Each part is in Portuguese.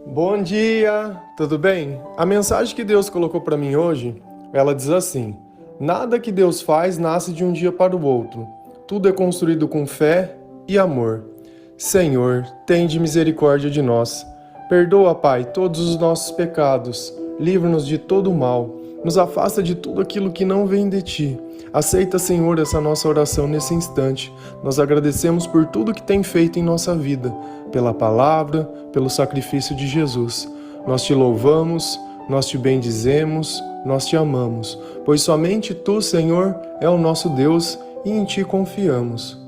Bom dia, tudo bem? A mensagem que Deus colocou para mim hoje, ela diz assim: nada que Deus faz nasce de um dia para o outro. Tudo é construído com fé e amor. Senhor, tende misericórdia de nós. Perdoa, Pai, todos os nossos pecados. Livra-nos de todo o mal. Nos afasta de tudo aquilo que não vem de Ti. Aceita, Senhor, essa nossa oração nesse instante. Nós agradecemos por tudo que tem feito em nossa vida, pela palavra, pelo sacrifício de Jesus. Nós Te louvamos, nós Te bendizemos, nós Te amamos, pois somente Tu, Senhor, é o nosso Deus e em Ti confiamos.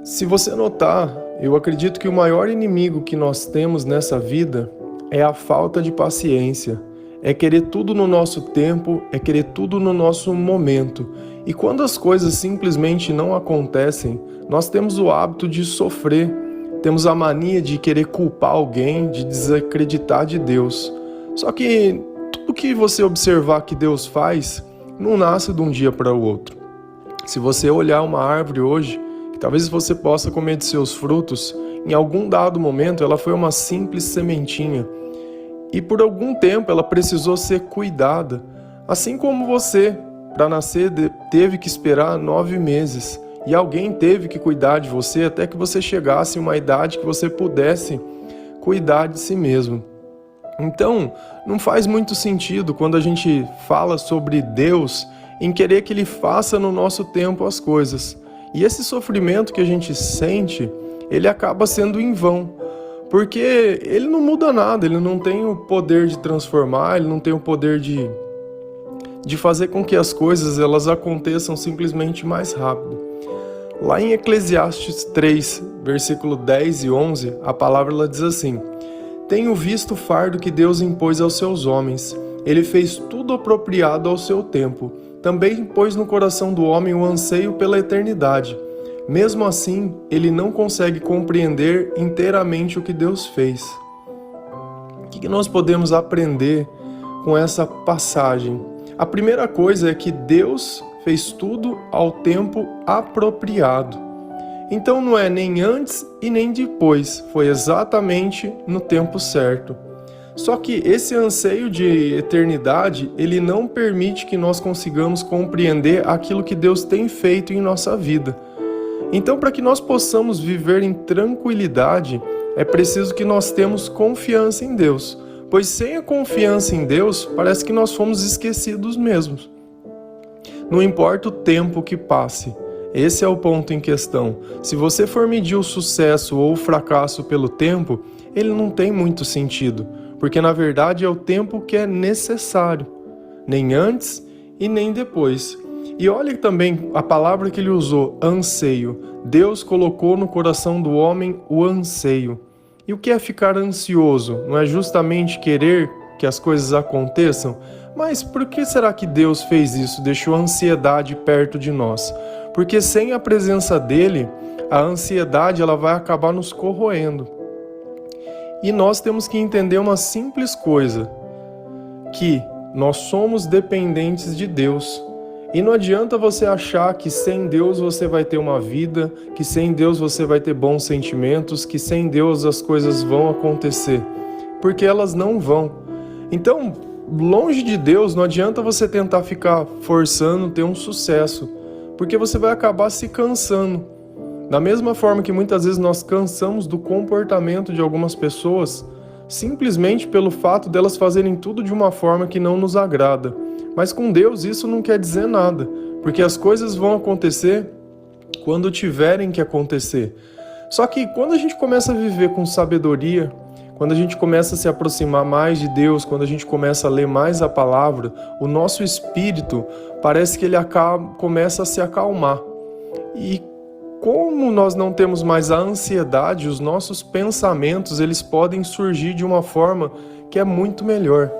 Se você notar, eu acredito que o maior inimigo que nós temos nessa vida é a falta de paciência. É querer tudo no nosso tempo, é querer tudo no nosso momento. E quando as coisas simplesmente não acontecem, nós temos o hábito de sofrer, temos a mania de querer culpar alguém, de desacreditar de Deus. Só que tudo que você observar que Deus faz, não nasce de um dia para o outro. Se você olhar uma árvore hoje, que talvez você possa comer de seus frutos, em algum dado momento ela foi uma simples sementinha. E por algum tempo ela precisou ser cuidada, assim como você, para nascer, teve que esperar 9 meses. E alguém teve que cuidar de você até que você chegasse em uma idade que você pudesse cuidar de si mesmo. Então, não faz muito sentido quando a gente fala sobre Deus em querer que Ele faça no nosso tempo as coisas. E esse sofrimento que a gente sente, ele acaba sendo em vão. Porque ele não muda nada, ele não tem o poder de transformar, ele não tem o poder de fazer com que as coisas elas aconteçam simplesmente mais rápido. Lá em Eclesiastes 3, versículo 10 e 11, a palavra ela diz assim: tenho visto o fardo que Deus impôs aos seus homens. Ele fez tudo apropriado ao seu tempo. Também pôs no coração do homem o anseio pela eternidade. Mesmo assim, ele não consegue compreender inteiramente o que Deus fez. O que nós podemos aprender com essa passagem? A primeira coisa é que Deus fez tudo ao tempo apropriado. Então não é nem antes e nem depois, foi exatamente no tempo certo. Só que esse anseio de eternidade, ele não permite que nós consigamos compreender aquilo que Deus tem feito em nossa vida. Então, para que nós possamos viver em tranquilidade, é preciso que nós tenhamos confiança em Deus, pois sem a confiança em Deus, parece que nós fomos esquecidos mesmos. Não importa o tempo que passe, esse é o ponto em questão. Se você for medir o sucesso ou o fracasso pelo tempo, ele não tem muito sentido, porque na verdade é o tempo que é necessário, nem antes e nem depois. E olha também a palavra que ele usou, anseio. Deus colocou no coração do homem o anseio. E o que é ficar ansioso? Não é justamente querer que as coisas aconteçam? Mas por que será que Deus fez isso? Deixou a ansiedade perto de nós? Porque sem a presença dele, a ansiedade ela vai acabar nos corroendo. E nós temos que entender uma simples coisa, que nós somos dependentes de Deus. E não adianta você achar que sem Deus você vai ter uma vida, que sem Deus você vai ter bons sentimentos, que sem Deus as coisas vão acontecer, porque elas não vão. Então, longe de Deus, não adianta você tentar ficar forçando ter um sucesso, porque você vai acabar se cansando. Da mesma forma que muitas vezes nós cansamos do comportamento de algumas pessoas, simplesmente pelo fato delas fazerem tudo de uma forma que não nos agrada. Mas com Deus isso não quer dizer nada, porque as coisas vão acontecer quando tiverem que acontecer. Só que quando a gente começa a viver com sabedoria, quando a gente começa a se aproximar mais de Deus, quando a gente começa a ler mais a palavra, o nosso espírito parece que ele começa a se acalmar. E como nós não temos mais a ansiedade, os nossos pensamentos eles podem surgir de uma forma que é muito melhor.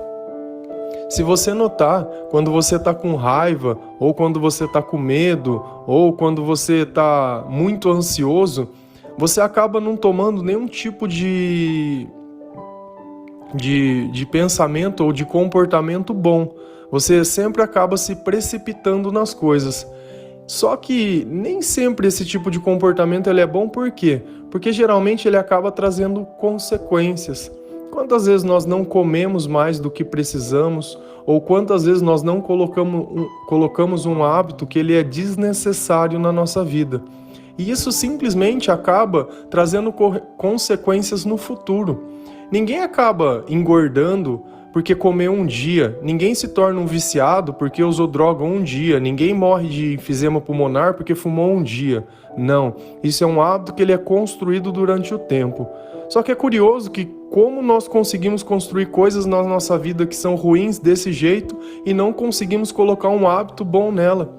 Se você notar, quando você está com raiva, ou quando você está com medo, ou quando você está muito ansioso, você acaba não tomando nenhum tipo de pensamento ou de comportamento bom. Você sempre acaba se precipitando nas coisas. Só que nem sempre esse tipo de comportamento ele é bom, por quê? porque geralmente ele acaba trazendo consequências. Quantas vezes nós não comemos mais do que precisamos, ou quantas vezes nós não colocamos um hábito que ele é desnecessário na nossa vida. E isso simplesmente acaba trazendo consequências no futuro. Ninguém acaba engordando porque comeu um dia, ninguém se torna um viciado porque usou droga um dia, ninguém morre de enfisema pulmonar porque fumou um dia. Não, isso é um hábito que ele é construído durante o tempo. Só que é curioso que como nós conseguimos construir coisas na nossa vida que são ruins desse jeito e não conseguimos colocar um hábito bom nela.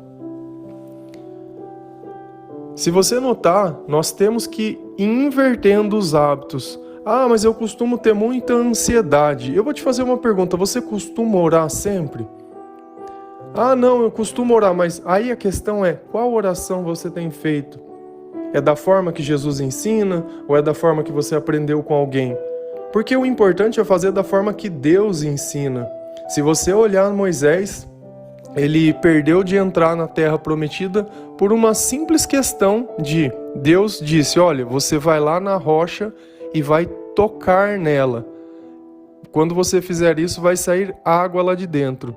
Se você notar, nós temos que ir invertendo os hábitos. Ah, mas eu costumo ter muita ansiedade. Eu vou te fazer uma pergunta, você costuma orar sempre? Ah, não, eu costumo orar, mas aí a questão é, qual oração você tem feito? É da forma que Jesus ensina ou é da forma que você aprendeu com alguém? Porque o importante é fazer da forma que Deus ensina. Se você olhar Moisés, ele perdeu de entrar na terra prometida por uma simples questão de Deus disse, olha, você vai lá na rocha e vai tocar nela. Quando você fizer isso, vai sair água lá de dentro.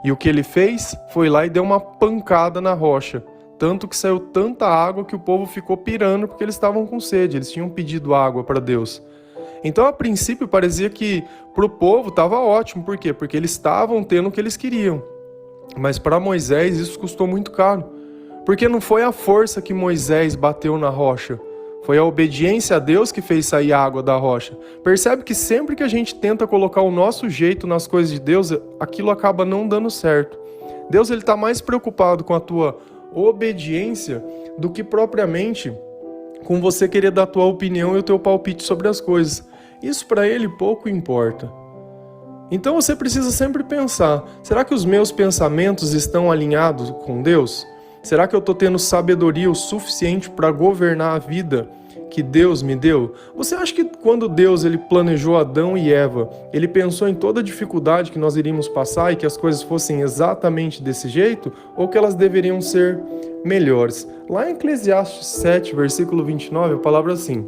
E o que ele fez? Foi lá e deu uma pancada na rocha. Tanto que saiu tanta água que o povo ficou pirando porque eles estavam com sede. Eles tinham pedido água para Deus. Então, a princípio, parecia que para o povo estava ótimo. Por quê? Porque eles estavam tendo o que eles queriam. Mas para Moisés isso custou muito caro. Porque não foi a força que Moisés bateu na rocha. Foi a obediência a Deus que fez sair a água da rocha. Percebe que sempre que a gente tenta colocar o nosso jeito nas coisas de Deus, aquilo acaba não dando certo. Deus está mais preocupado com a tua obediência do que propriamente com você querer dar a tua opinião e o teu palpite sobre as coisas. Isso para ele pouco importa. Então você precisa sempre pensar, será que os meus pensamentos estão alinhados com Deus? Será que eu estou tendo sabedoria o suficiente para governar a vida que Deus me deu? Você acha que quando Deus ele planejou Adão e Eva, ele pensou em toda a dificuldade que nós iríamos passar e que as coisas fossem exatamente desse jeito? Ou que elas deveriam ser melhores? Lá em Eclesiastes 7, versículo 29, a palavra assim: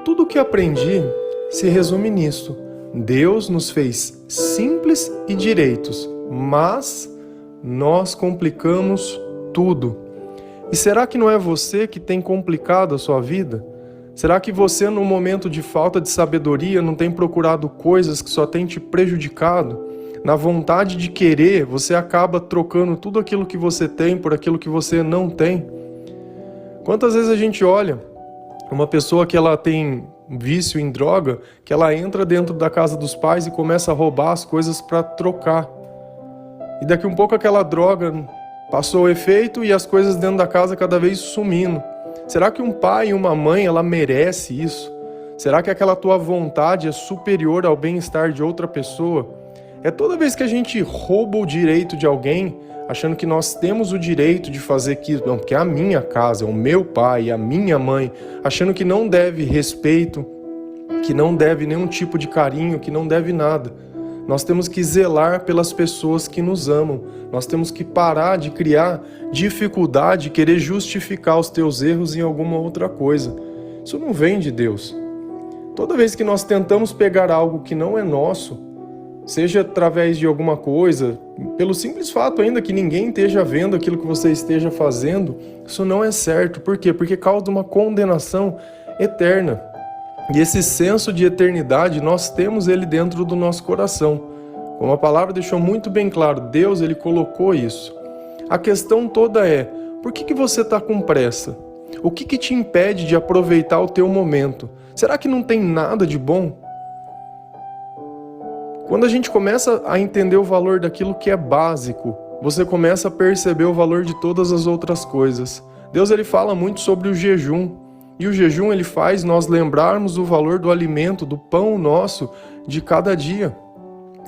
tudo o que aprendi se resume nisto. Deus nos fez simples e direitos, mas nós complicamos tudo. E será que não é você que tem complicado a sua vida? Será que você, no momento de falta de sabedoria, não tem procurado coisas que só têm te prejudicado? Na vontade de querer, você acaba trocando tudo aquilo que você tem por aquilo que você não tem. Quantas vezes a gente olha uma pessoa que ela tem vício em droga, que ela entra dentro da casa dos pais e começa a roubar as coisas para trocar. E daqui um pouco aquela droga passou o efeito e as coisas dentro da casa cada vez sumindo. Será que um pai e uma mãe, ela merece isso? Será que aquela tua vontade é superior ao bem-estar de outra pessoa? É toda vez que a gente rouba o direito de alguém, achando que nós temos o direito de fazer aquilo, não, porque é a minha casa, é o meu pai, a minha mãe, achando que não deve respeito, que não deve nenhum tipo de carinho, que não deve nada. Nós temos que zelar pelas pessoas que nos amam. Nós temos que parar de criar dificuldade, querer justificar os teus erros em alguma outra coisa. Isso não vem de Deus. Toda vez que nós tentamos pegar algo que não é nosso, seja através de alguma coisa, pelo simples fato ainda que ninguém esteja vendo aquilo que você esteja fazendo, isso não é certo. Por quê? Porque causa uma condenação eterna. E esse senso de eternidade, nós temos ele dentro do nosso coração. Como a palavra deixou muito bem claro, Deus ele colocou isso. A questão toda é, por que você está com pressa? O que te impede de aproveitar o teu momento? Será que não tem nada de bom? Quando a gente começa a entender o valor daquilo que é básico, você começa a perceber o valor de todas as outras coisas. Deus ele fala muito sobre o jejum. E o jejum ele faz nós lembrarmos do valor do alimento, do pão nosso de cada dia.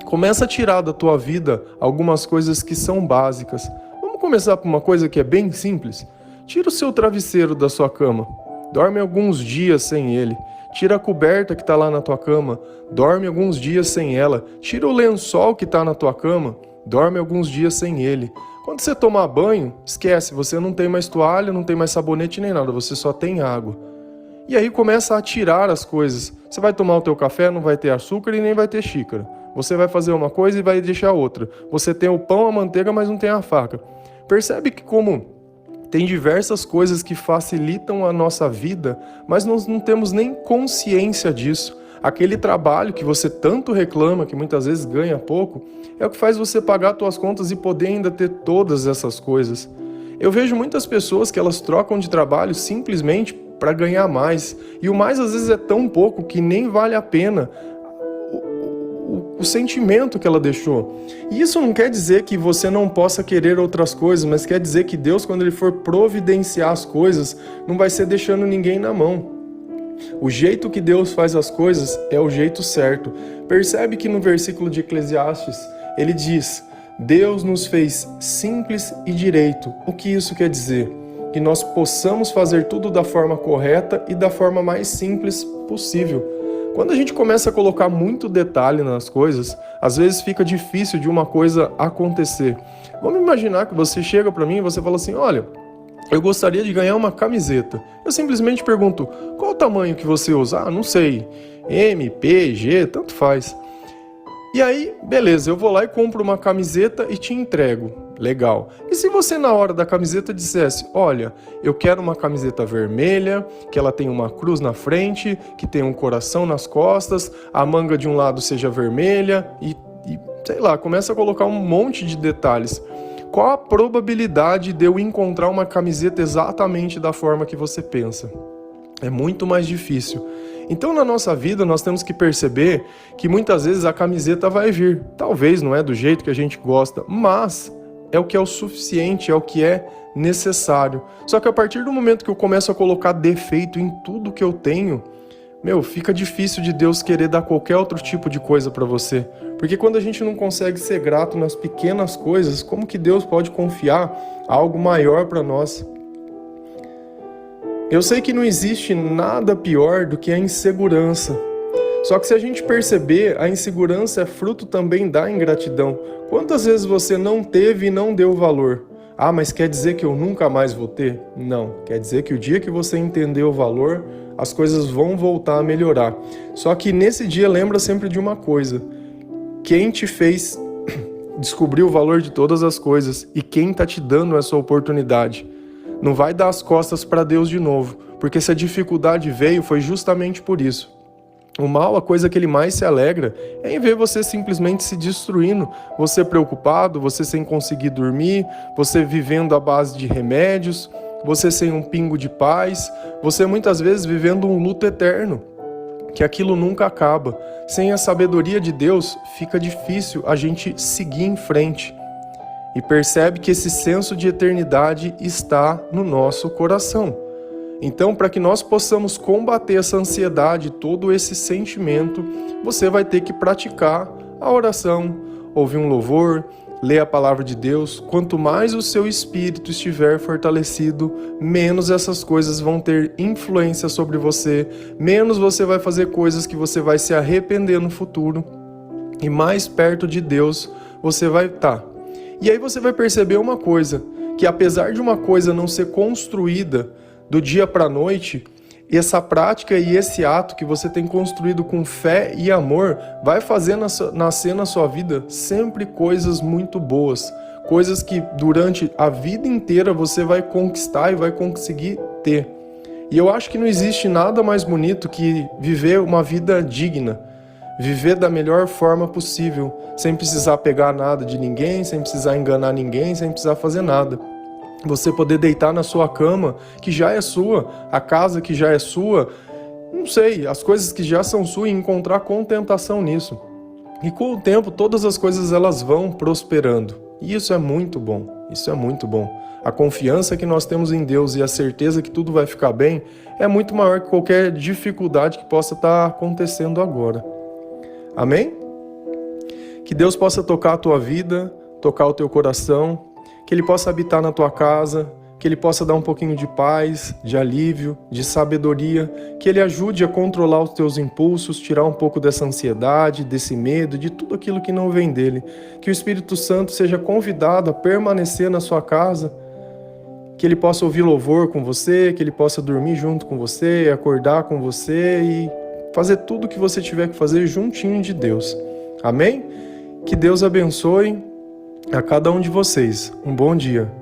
Começa a tirar da tua vida algumas coisas que são básicas. Vamos começar por uma coisa que é bem simples. Tira o seu travesseiro da sua cama. Dorme alguns dias sem ele. Tira a coberta que está lá na tua cama. Dorme alguns dias sem ela. Tira o lençol que está na tua cama. Dorme alguns dias sem ele. Quando você tomar banho, esquece, você não tem mais toalha, não tem mais sabonete nem nada, você só tem água. E aí começa a tirar as coisas. Você vai tomar o teu café, não vai ter açúcar e nem vai ter xícara. Você vai fazer uma coisa e vai deixar outra. Você tem o pão, a manteiga, mas não tem a faca. Percebe que como tem diversas coisas que facilitam a nossa vida, mas nós não temos nem consciência disso. Aquele trabalho que você tanto reclama, que muitas vezes ganha pouco, é o que faz você pagar suas contas e poder ainda ter todas essas coisas. Eu vejo muitas pessoas que elas trocam de trabalho simplesmente para ganhar mais. E o mais às vezes é tão pouco que nem vale a pena o sentimento que ela deixou. E isso não quer dizer que você não possa querer outras coisas, mas quer dizer que Deus, quando Ele for providenciar as coisas, não vai ser deixando ninguém na mão. O jeito que Deus faz as coisas é o jeito certo. Percebe que no versículo de Eclesiastes, ele diz: Deus nos fez simples e direito. O que isso quer dizer? Que nós possamos fazer tudo da forma correta e da forma mais simples possível. Quando a gente começa a colocar muito detalhe nas coisas, às vezes fica difícil de uma coisa acontecer. Vamos imaginar que você chega para mim e você fala assim: olha, eu gostaria de ganhar uma camiseta. Eu simplesmente pergunto: qual o tamanho que você usa? Ah, não sei. M, P, G, tanto faz. E aí, beleza, eu vou lá e compro uma camiseta e te entrego. Legal. E se você na hora da camiseta dissesse: olha, eu quero uma camiseta vermelha, que ela tenha uma cruz na frente, que tenha um coração nas costas, a manga de um lado seja vermelha e sei lá, começa a colocar um monte de detalhes. Qual a probabilidade de eu encontrar uma camiseta exatamente da forma que você pensa? É muito mais difícil. Então, na nossa vida, nós temos que perceber que muitas vezes a camiseta vai vir. Talvez não é do jeito que a gente gosta, mas é o que é o suficiente, é o que é necessário. Só que a partir do momento que eu começo a colocar defeito em tudo que eu tenho, fica difícil de Deus querer dar qualquer outro tipo de coisa para você. Porque quando a gente não consegue ser grato nas pequenas coisas, como que Deus pode confiar algo maior para nós? Eu sei que não existe nada pior do que a insegurança. Só que se a gente perceber, a insegurança é fruto também da ingratidão. Quantas vezes você não teve e não deu valor? Ah, mas quer dizer que eu nunca mais vou ter? Não, quer dizer que o dia que você entender o valor, as coisas vão voltar a melhorar. Só que nesse dia lembra sempre de uma coisa: quem te fez descobrir o valor de todas as coisas e quem está te dando essa oportunidade. Não vai dar as costas para Deus de novo, porque se a dificuldade veio, foi justamente por isso. O mal, a coisa que ele mais se alegra, é em ver você simplesmente se destruindo, você preocupado, você sem conseguir dormir, você vivendo à base de remédios, você sem um pingo de paz, você muitas vezes vivendo um luto eterno, que aquilo nunca acaba. Sem a sabedoria de Deus, fica difícil a gente seguir em frente. E percebe que esse senso de eternidade está no nosso coração. Então, para que nós possamos combater essa ansiedade, todo esse sentimento, você vai ter que praticar a oração, ouvir um louvor, ler a palavra de Deus. Quanto mais o seu espírito estiver fortalecido, menos essas coisas vão ter influência sobre você, menos você vai fazer coisas que você vai se arrepender no futuro, e mais perto de Deus você vai estar. E aí você vai perceber uma coisa, que apesar de uma coisa não ser construída do dia para a noite, essa prática e esse ato que você tem construído com fé e amor vai fazer nascer na sua vida sempre coisas muito boas, coisas que durante a vida inteira você vai conquistar e vai conseguir ter. E eu acho que não existe nada mais bonito que viver uma vida digna, viver da melhor forma possível, sem precisar pegar nada de ninguém, sem precisar enganar ninguém, sem precisar fazer nada. Você poder deitar na sua cama, que já é sua, a casa que já é sua, não sei, as coisas que já são suas, e encontrar contentação nisso. E com o tempo, todas as coisas elas vão prosperando. E isso é muito bom, isso é muito bom. A confiança que nós temos em Deus e a certeza que tudo vai ficar bem é muito maior que qualquer dificuldade que possa estar acontecendo agora. Amém? Que Deus possa tocar a tua vida, tocar o teu coração, que Ele possa habitar na tua casa, que Ele possa dar um pouquinho de paz, de alívio, de sabedoria, que Ele ajude a controlar os teus impulsos, tirar um pouco dessa ansiedade, desse medo, de tudo aquilo que não vem dEle. Que o Espírito Santo seja convidado a permanecer na sua casa, que ele possa ouvir louvor com você, que ele possa dormir junto com você, acordar com você e fazer tudo o que você tiver que fazer juntinho de Deus. Amém? Que Deus abençoe a cada um de vocês. Um bom dia.